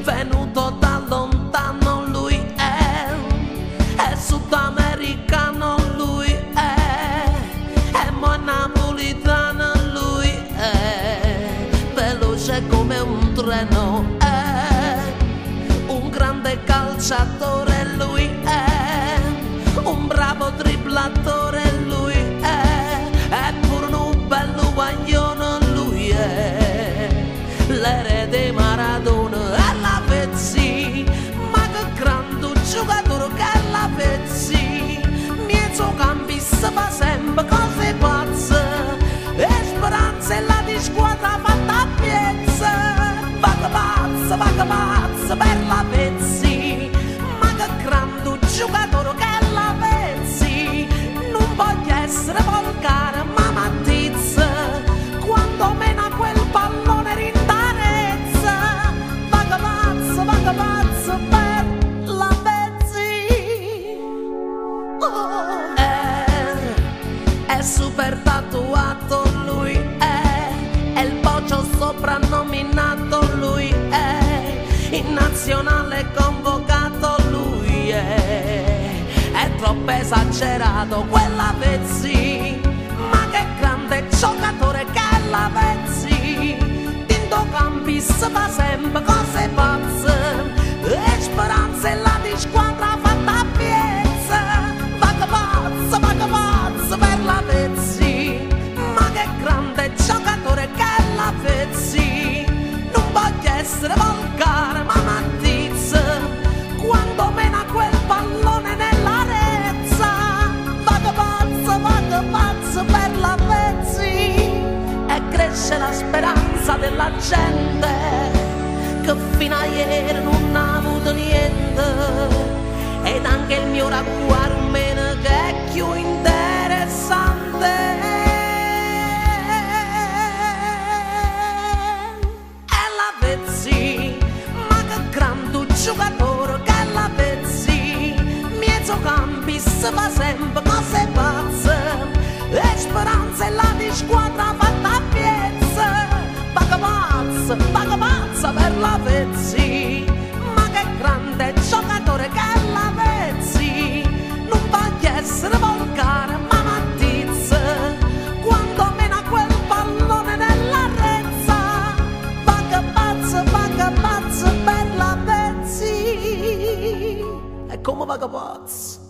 Venuto da lontano lui è sudamericano lui è mo napolitano lui è veloce come un treno, è un grande calciatore lui è un bravo dribblatore lui è pure un bello guaglione lui è l'erede Maradona. Ma che grande giocatore che la pezzi, centrocampista fa sempre cose pazze e speranza e la di squadra fatta a piezza. Va pazza per la pezzi, ma che grande giocatore che la pezzi, non voglio essere volgare ma mattizza quando mena quel pallone rintanezza. Va pazzo per la pezzi. È super tatuato lui è il bocio soprannominato lui è in nazionale convocato lui è troppo esagerato quella pezzi, ma che grande giocatore che la pezzi, centrocampista fa sempre cose pazze e speranza e la di squadra fatta a piezza. Va pazzo per la pezzi, ma che grande giocatore che la pezzi, non voglio essere volgare ma mattizza quando mena quel pallone nella rezza. Va pazzo per la pezzi e cresce la speranza della gente che fino a ieri non ha avuto niente, ed anche il mio ragguardo che è più interessante. È la pezzi, ma che grande giocatore che la pezzi, centrocampista fa sempre cose pazze e speranza e la di squadra fatta a piezza. Va pazza per la pezzi, ma che grande giocatore che la pezzi, non voglio essere volgare ma mattizza quando mena quel pallone nella rezza. Va pazzo per la pezzi, è come va pazzo.